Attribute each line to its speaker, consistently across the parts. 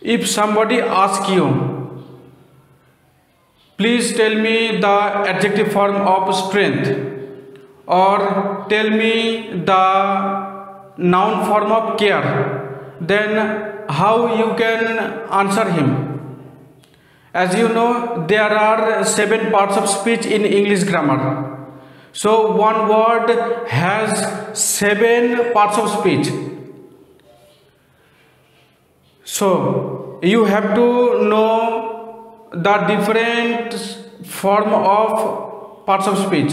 Speaker 1: If somebody asks you, please tell me the adjective form of strength, or tell me the noun form of care, then how you can answer him? As you know, there are 7 parts of speech in English grammar. So one word has 7 parts of speech. So you have to know the different form of parts of speech.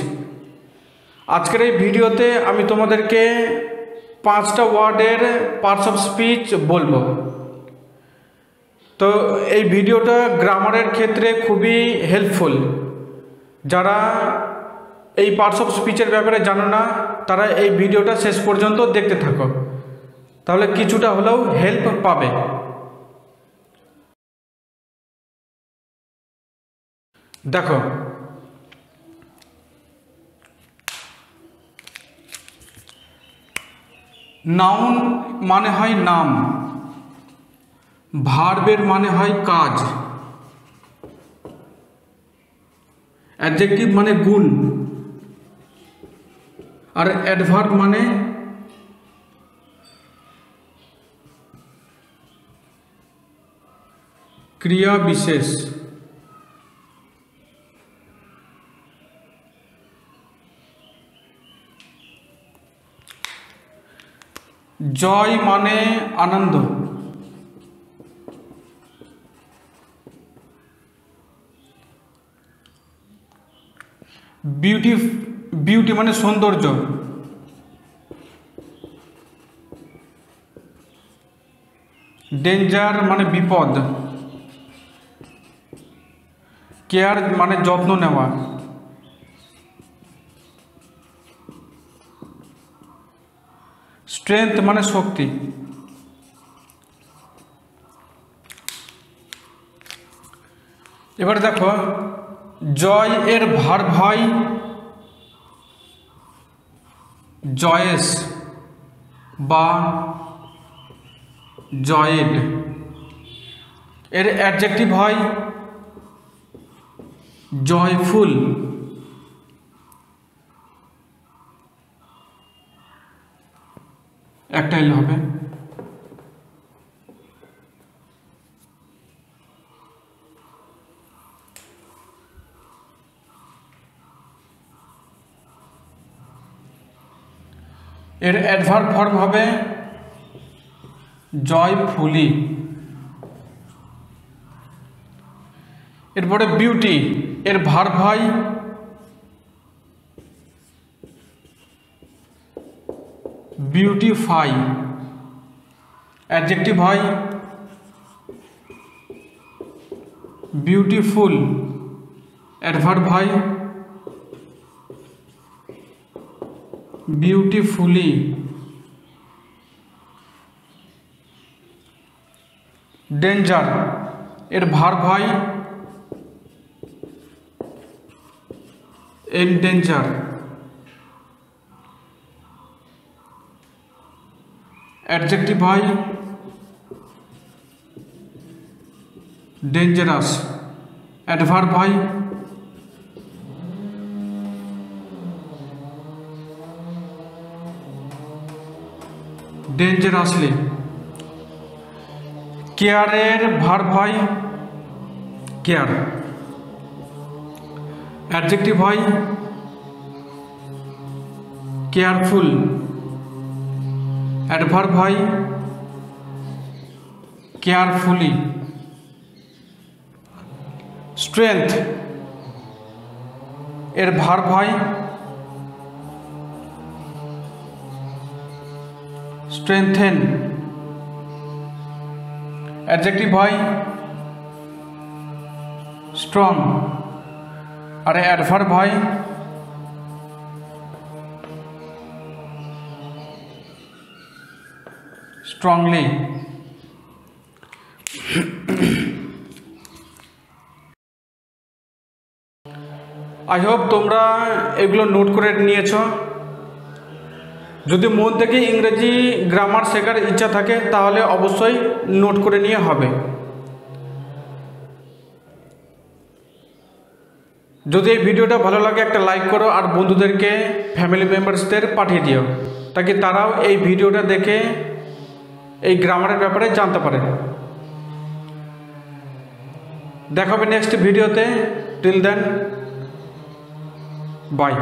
Speaker 1: আজকের এই ভিডিওতে আমি তোমাদেরকে 5টা ওয়ার্ডের parts of speech বলবো। তো এই ভিডিওটা গ্রামারের ক্ষেত্রে খুবই হেল্পফুল। যারা এই পার্টস অফ স্পিচের ব্যাপারে জানো না তারা এই ভিডিওটা শেষ পর্যন্ত দেখতে থাকো, তাহলে কিছুটা হলেও হেল্প পাবে। দেখো, নাউন মানে হয় নাম, ভার্বের মানে হয় কাজ, অ্যাডজেক্টিভ মানে গুণ, আর অ্যাডভার্ব মানে ক্রিয়া বিশেষ। জয় মানে আনন্দ, বিউটি মানে সৌন্দর্য, ডেঞ্জার মানে বিপদ, কেয়ার মানে যত্ন নেওয়া, স্ট্রেংথ মানে শক্তি। এবার দেখো, জয় এর ভার্ব হয় জয়েস বা জয়েড, এর অ্যাডজেক্টিভ হয় জয়ফুল, একটাই হবে। এর অ্যাডভার্ব ফর্ম হবে জয়ফুলি। এরপরে বিউটি, এর ভার্ব হয় বিউটিফাই, অ্যাডজেক্টিভ হয় বিউটিফুল, অ্যাডভার্ব হয় বিউটিফুলি। ডেঞ্জার, এর ভার্ব হয় এনডেঞ্জার, অ্যাডজেক্টিভ হয় ডেঞ্জারাস, অ্যাডভার্ব হয় ডেঞ্জারাসলি। কেয়ারের ভার্ব হয় কেয়ার, অ্যাডজেক্টিভ হয় কেয়ারফুল, অ্যাডভার্ব হয় কেয়ারফুলি। স্ট্রেংথ, এর ভার্ব হয় স্ট্রেংথেন, অ্যাডজেক্টিভ হয় স্ট্রং, আর অ্যাডভার্ব হয় স্ট্রংলি। আই হোপ তোমরা এগুলো নোট করে নিয়েছো। যদি মন থেকে ইংরেজি গ্রামার শেখার ইচ্ছা থাকে তাহলে অবশ্যই নোট করে নিয়ে হবে। যদি এই ভিডিওটা ভালো লাগে একটা লাইক করো আর বন্ধুদেরকে ফ্যামিলি মেম্বার্সদের পাঠিয়ে দিও, তাকে তারাও এই ভিডিওটা দেখে এই গ্রামারের ব্যাপারে জানতে পারে। দেখা হবে নেক্সট ভিডিওতে। Till then, by.